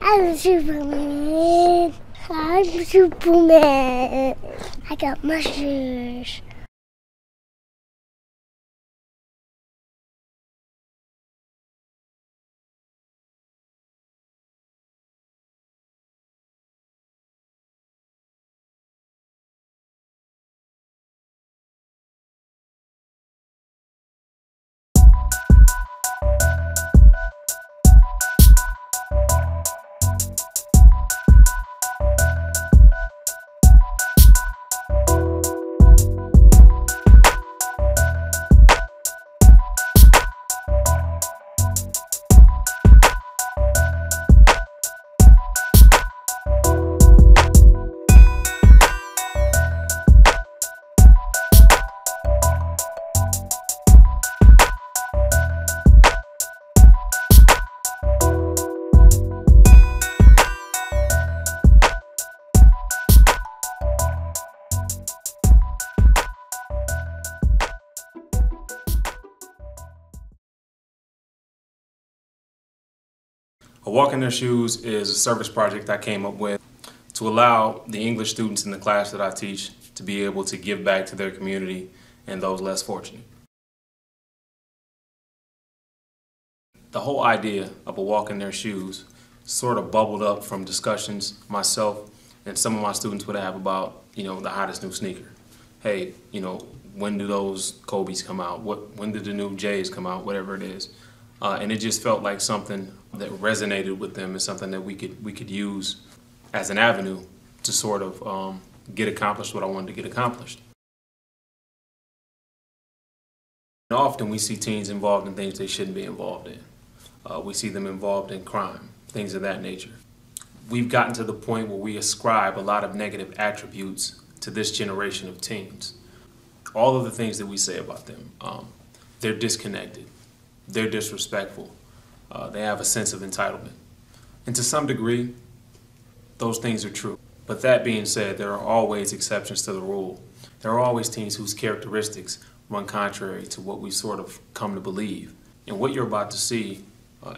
I'm Superman. I'm Superman. I got mushrooms. A Walk in Their Shoes is a service project I came up with to allow the English students in the class that I teach to be able to give back to their community and those less fortunate. The whole idea of A Walk in Their Shoes sort of bubbled up from discussions myself and some of my students would have about, the hottest new sneaker. Hey, when do those Kobe's come out? When did the new J's come out? Whatever it is. And it just felt like something that resonated with them and something that we could use as an avenue to sort of get accomplished what I wanted to get accomplished. And often we see teens involved in things they shouldn't be involved in. We see them involved in crime, things of that nature. We've gotten to the point where we ascribe a lot of negative attributes to this generation of teens. All of the things that we say about them, they're disconnected. They're disrespectful. They have a sense of entitlement. And to some degree, those things are true. But that being said, there are always exceptions to the rule. There are always teens whose characteristics run contrary to what we've sort of come to believe. And what you're about to see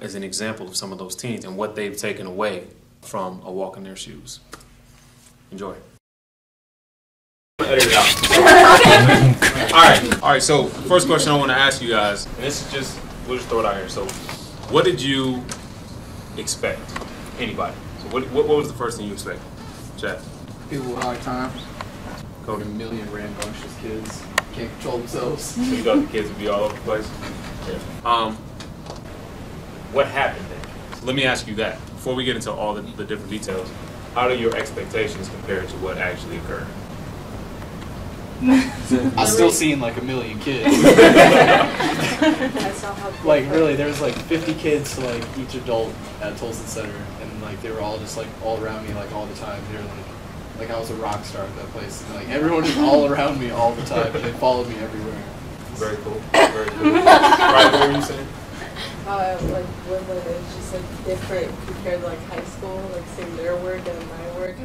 is an example of some of those teens and what they've taken away from A Walk in Their Shoes. Enjoy. Edit it out. All right, so first question I want to ask you guys, and this is just, we'll just throw it out here. So what did you expect? Anybody? So what was the first thing you expected? Chad? People with hard times. Cody? A million rambunctious kids. Can't control themselves. So you thought the kids would be all over the place? Yeah. What happened then? So let me ask you that. Before we get into all the different details, how do your expectations compare to what actually occurred? I still seen like a million kids. Like really, there was like 50 kids to like each adult at Tolson Center, and like they were all just like all around me like all the time. They were like I was a rock star at that place. And, like everyone was all around me all the time, and they followed me everywhere. Very cool. Very cool. Right, what were you saying? Like when it's just like different compared to like high school, like seeing their work and my work.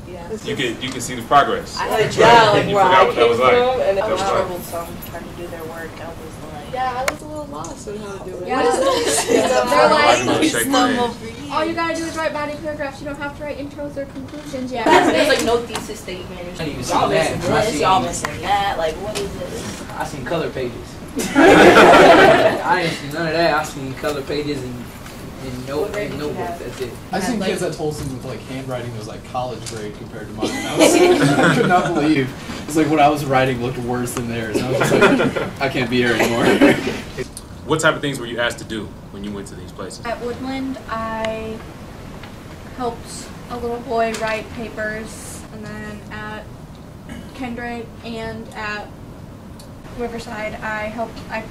Yeah. You can see the progress. Like where I came from, and I was troublesome trying to do their work. I was like, I was a little lost on how to do it. Yeah. They're like, all you gotta do is write body paragraphs. You don't have to write intros or conclusions. Yeah. There's like no thesis statement. Y'all missing this, y'all missing that. Like, what is this? I seen color pages. I ain't seen none of that. I seen color pages and notebooks. That's it. I seen kids at Tolson with like handwriting that was like college grade compared to mine. I could not believe it's like what I was writing looked worse than theirs. And I was just like, I can't be here anymore. What type of things were you asked to do when you went to these places? At Woodland, I helped a little boy write papers, and then at Kendrick and at Riverside, I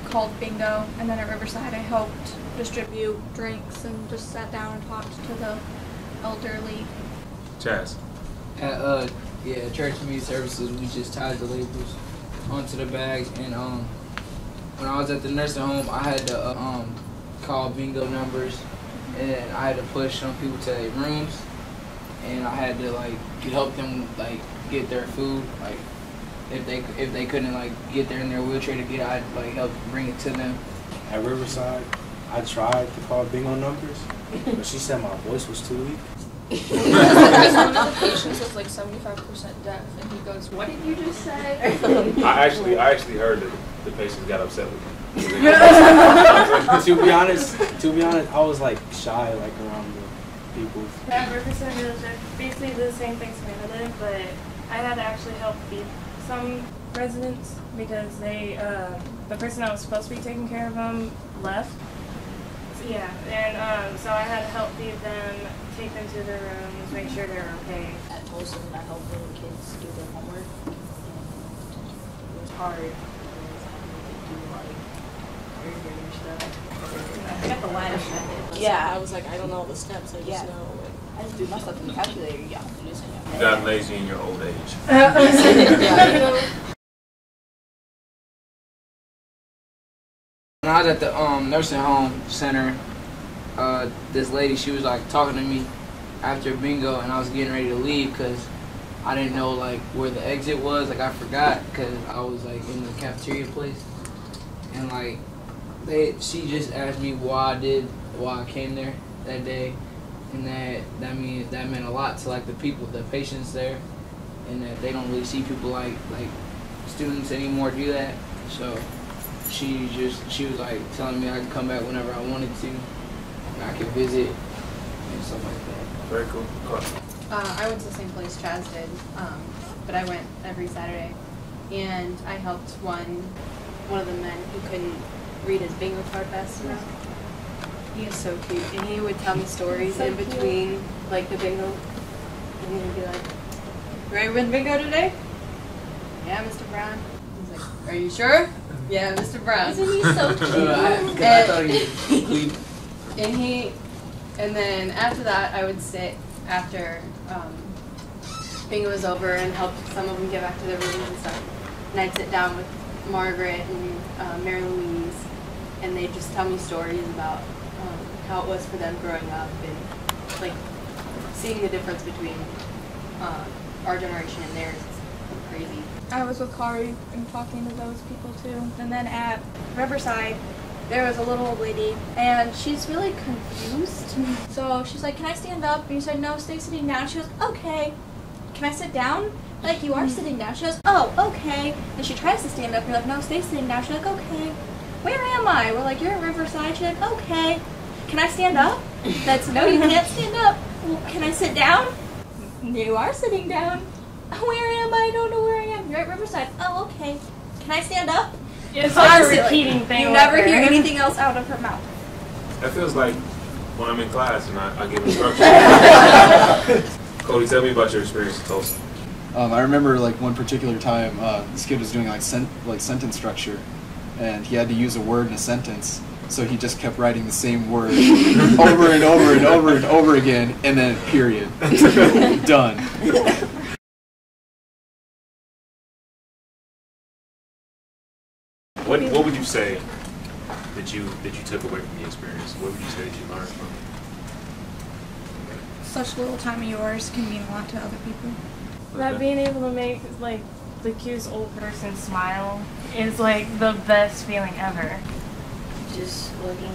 called bingo, and then at Riverside I helped distribute drinks and just sat down and talked to the elderly. Chaz? At church and youth services, we just tied the labels onto the bags, and when I was at the nursing home, I had to call bingo numbers, and I had to push some people to their rooms, and I had to like help them like get their food, like if they couldn't like get there in their wheelchair to get it, I'd like help bring it to them. At Riverside, I tried to call bingo numbers, but she said my voice was too weak. Because one of the patients was like 75% deaf, and he goes, "What did you just say?" I actually heard that the patients got upset with you. To be honest, I was like shy, like around the people. At Riverside Village, basically the same thing Savannah did, but I had to actually help feed some residents because they, the person that was supposed to be taking care of them left. So, yeah, and so I had to help feed them, take them to their rooms, make sure they're okay. At Tolson, I helped little kids do their homework. And it was hard because having to do like your stuff. I got the line of method. Yeah, I was like, I don't know the steps. I just know. Like, I just do my stuff in the calculator. Yeah, I'm using it. You got lazy in your old age. When I was at the nursing home center, this lady, she was like talking to me after bingo, and I was getting ready to leave because I didn't know like where the exit was. Like I forgot because I was like in the cafeteria place, and like she just asked me why I came there that day, and that meant a lot to like the patients there, and that they don't really see people like students anymore do that. So she was like telling me I could come back whenever I wanted to, and I could visit and stuff like that. Very cool. I went to the same place Chaz did, but I went every Saturday, and I helped one of the men who couldn't read his bingo card fast enough. He is so cute, and he would tell me stories in between, like the bingo, and he would be like, "You ready to win bingo today?" "Yeah, Mr. Brown." He's like, "Are you sure?" "Yeah, Mr. Brown." Isn't he so cute? I thought he and then after that, I would sit after bingo was over and help some of them get back to their rooms and stuff. And I'd sit down with Margaret and Mary Louise, and they'd just tell me stories about how it was for them growing up and like seeing the difference between our generation and theirs. It's crazy. I was with Kari and talking to those people too. And then at Riverside, there was a little old lady, and she's really confused. So she's like, "Can I stand up?" And you said, "No, stay sitting down." She goes, "Okay." "Can I sit down?" Like, "You are sitting down." She goes, "Oh, okay." And she tries to stand up. You're like, "No, stay sitting down." She's like, "Okay." "Where am I?" We're like, "You're at Riverside." She's like, "Okay." "Can I stand up?" That's, "No, you can't stand up." "Well, can I sit down?" "You are sitting down." "Where am I? I don't know where I am." "You're at Riverside." "Oh, okay." "Can I stand up?" It's like a repeating thing. You never hear anything else out of her mouth. That feels like when I'm in class and I give instructions. Cody, tell me about your experience at Tulsa. I remember like one particular time, this kid was doing like sentence structure, and he had to use a word in a sentence, so he just kept writing the same word over and over and over and over again, and then period. Done. What would you say that you took away from the experience? What would you say that you learned from it? Such little time of yours can mean a lot to other people. That being able to make like the cutest old person smile is like the best feeling ever. Just looking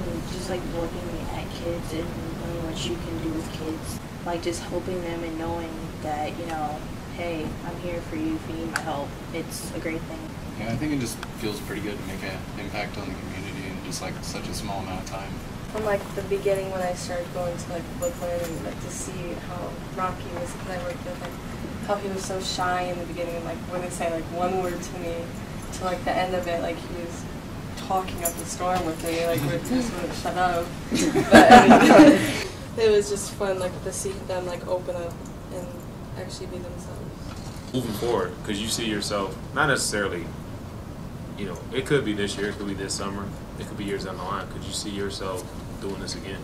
at kids and knowing what you can do with kids. Like just helping them and knowing that, you know, hey, I'm here for you if you need my help. It's a great thing. Yeah, I think it just feels pretty good to make an impact on the community in just like such a small amount of time. From like the beginning when I started going to like Brooklyn and like to see how Rocky was, because I worked with him, how he was so shy in the beginning and like wouldn't say like one word to me, to like the end of it, like he was talking up the storm with me, like we just wouldn't shut up. But I mean, it was just fun like to see them like open up and actually be themselves. Moving forward, because you see yourself, not necessarily, you know, it could be this year, it could be this summer, it could be years down the line. Could you see yourself doing this again?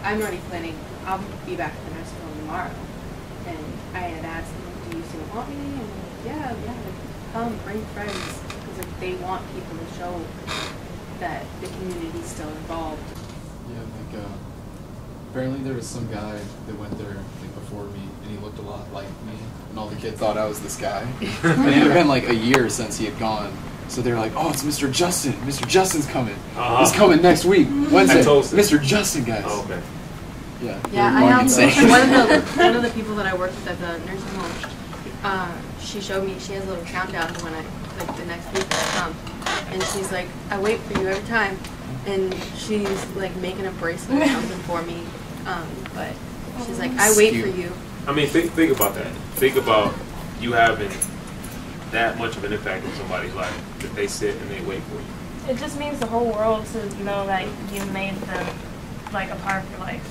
I'm already planning. I'll be back at the nursing home tomorrow, and I had asked them, "Do you still want me?" And they're like, yeah, like, come, bring friends, because like, they want people to show that the community's still involved. Yeah, like apparently there was some guy that went there like before me, and he looked a lot like me, and all the kids thought I was this guy. And it had been like a year since he had gone, So they're like, oh, it's Mr. Justin. Mr. Justin's coming. He's coming next week, Wednesday. Mr. Justin, guys. Oh, okay. Yeah. Yeah, I one of the people that I worked with at the nursing home, she showed me, she has a little countdown when like the next week I come. And she's like, I wait for you every time. And she's like making a bracelet or something for me. But she's like, I wait for you. I mean, think about that. Think about you having that much of an impact on somebody's life that they sit and they wait for you. It just means the whole world to know that you made them like a part of your life.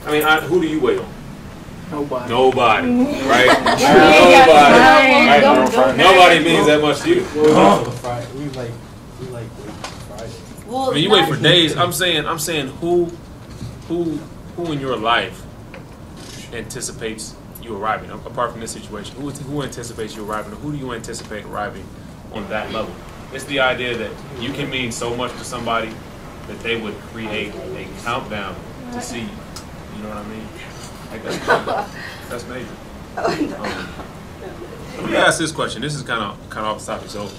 I mean, who do you wait on? Nobody. Nobody, right? Nobody. Nobody means that much to you. We like Friday. I mean, you wait for days. I'm saying who in your life anticipates you arriving? Apart from this situation, who anticipates you arriving? Or who do you anticipate arriving on that level? It's the idea that you can mean so much to somebody that they would create a countdown to see you. You know what I mean? Like that's major. Let me ask this question. This is kind of off the topic. So,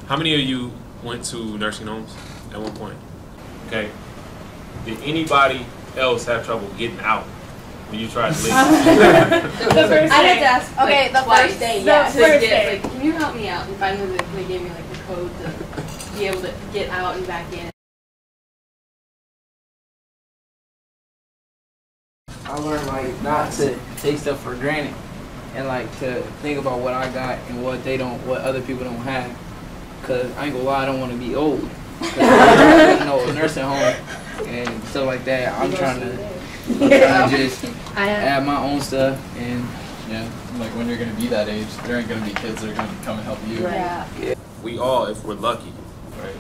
how many of you went to nursing homes at one point? Okay. Did anybody else have trouble getting out when you tried to leave? The first day. I had to ask. Okay, the twice. first day. Yeah. The first day. Like, can you help me out? And finally, they gave me like the code to be able to get out and back in. I learned like not to take stuff for granted, and like to think about what I got and what other people don't have. Cause I ain't gonna lie, I don't want to be old. A nursing home and stuff like that. I'm trying to just add my own stuff and Like when you're gonna be that age, there ain't gonna be kids that are gonna come and help you. Right. Yeah. We all, if we're lucky, right?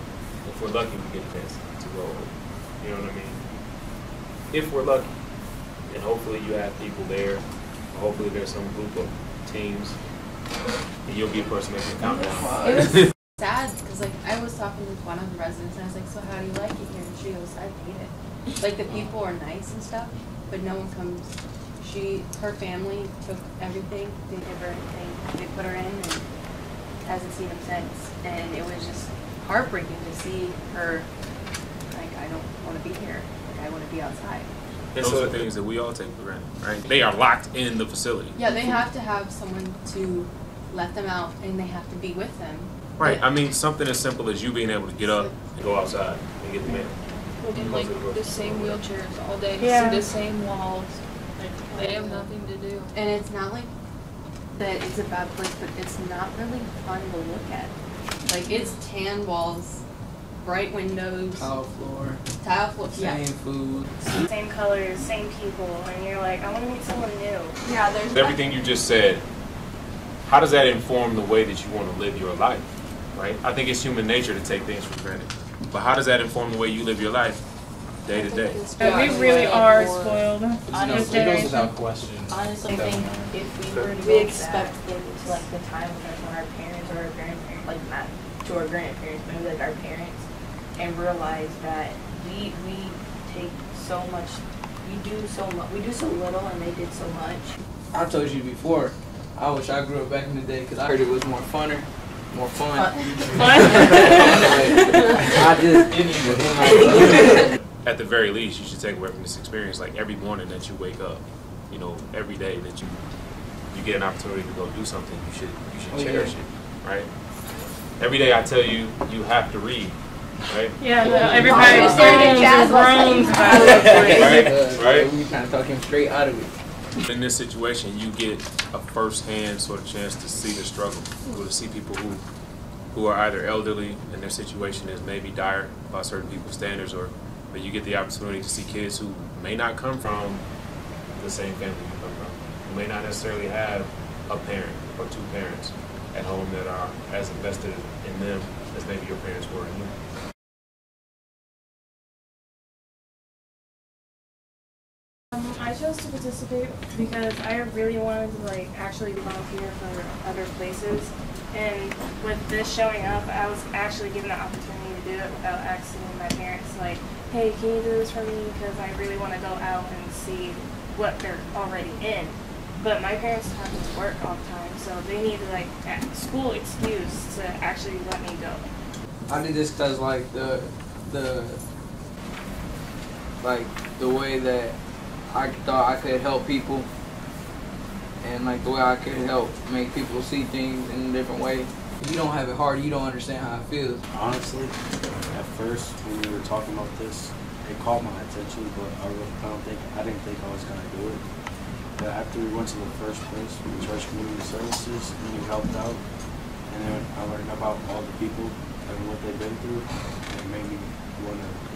If we're lucky, we get a chance to grow old. You know what I mean? If we're lucky. And hopefully you have people there, or hopefully there's some group of teams, and you'll be a person that can count down. It was sad, because like I was talking with one of the residents, and I was like, so how do you like it here? And she goes, I hate it. Like the people are nice and stuff, but no one comes. Her family took everything, they gave her everything, they put her in, and hasn't seen them since. And it was just heartbreaking to see her, like, I don't want to be here, like I want to be outside. Those are things that we all take for granted, right? They are locked in the facility. Yeah, they have to have someone to let them out, and they have to be with them. Right. I mean, something as simple as you being able to get up and go outside and get the mail. In like the same wheelchairs all day, Yeah. see the same walls. Like, they have nothing to do. And it's not like that it's a bad place, but it's not really fun to look at. Like, it's tan walls, bright windows, tile floor, yeah. same food. Same colors, same people, and you're like, I want to meet someone new. Yeah, there's Everything you just said, how does that inform the way that you want to live your life, right? I think it's human nature to take things for granted. But how does that inform the way you live your life day to day? We really are spoiled. It goes without question. Honestly, I think if we were to We go expect back to like the time when our parents or our grandparents, like not to our grandparents, but like our parents, and realize that we take so much, we do so little, and they did so much. I told you before, I wish I grew up back in the day because I heard it was more fun. At the very least, you should take away from this experience, like every morning that you wake up, you know, every day that you get an opportunity to go do something, you should cherish it, right? Every day I tell you, you have to read, right? Yeah, everybody groans about it. Right? We kind of talk him straight out of it. In this situation, you get a first-hand sort of chance to see the struggle, or to see people who are either elderly and their situation is maybe dire by certain people's standards, but you get the opportunity to see kids who may not come from the same family you come from, who may not necessarily have a parent or two parents at home that are as invested in them as maybe your parents were in you. I chose to participate because I really wanted to like actually volunteer for other places, and with this showing up, I was actually given the opportunity to do it without asking my parents like, hey, can you do this for me, because I really want to go out and see what they're already in. But my parents have to work all the time, so they need like a school excuse to actually let me go. I did this because like the way that I thought I could help people, and like the way I could help make people see things in a different way. If you don't have it hard, you don't understand how it feels. Honestly, at first when we were talking about this, it caught my attention, but I didn't think I was gonna do it. But after we went to the first place, the Church Community Services, and you helped out, and then I learned about all the people and what they've been through, and it made me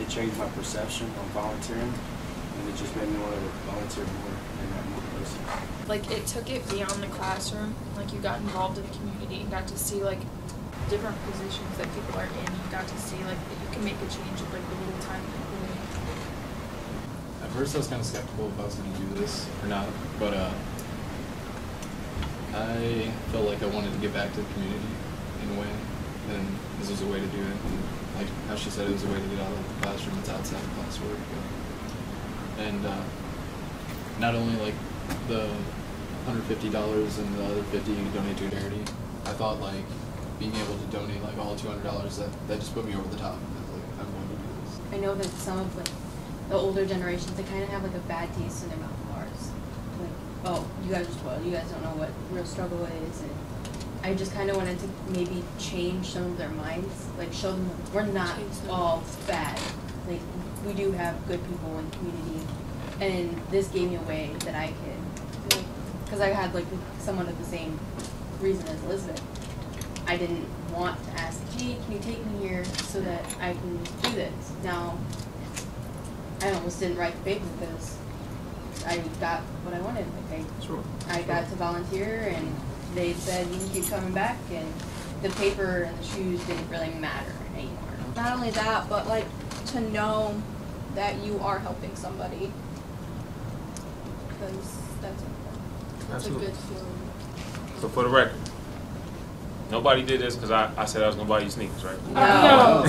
it changed my perception on volunteering, and it just made me want to volunteer more in that more places. Like, it took it beyond the classroom. Like, you got involved in the community and got to see like different positions that people are in. You got to see like that you can make a change with like the little tiny people. At first I was kind of skeptical if I was going to do this or not, but I felt like I wanted to give back to the community in a way, and this was a way to do it. And like how she said, it was a way to get out of the classroom. It's outside of classwork. And not only like the $150 and the other $50 you donate to a charity, I thought like being able to donate like all $200, that just put me over the top. I was like, I'm going to do this. I know that some of like the older generations, they kind of have like a bad taste in their mouth of ours. Like, oh, you guys are spoiled. You guys don't know what real struggle is. And I just kind of wanted to maybe change some of their minds, like show them we're not all bad. Like, we do have good people in the community, and this gave me a way that I could, because I had like somewhat of the same reason as Elizabeth. I didn't want to ask, gee, can you take me here so that I can do this? Now, I almost didn't write the paper because I got what I wanted. Like I got to volunteer, and they said you can keep coming back, and the paper and the shoes didn't really matter anymore. Not only that, but like to know that you are helping somebody, because that's important. That's Absolutely. a good feeling. So for the record, nobody did this because I said I was going to buy you sneakers, right? No.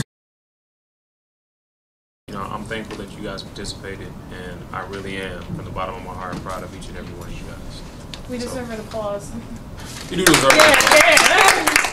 You know, I'm thankful that you guys participated, and I really am, from the bottom of my heart, proud of each and every one of you guys. We deserve an applause. You do deserve it. Yeah.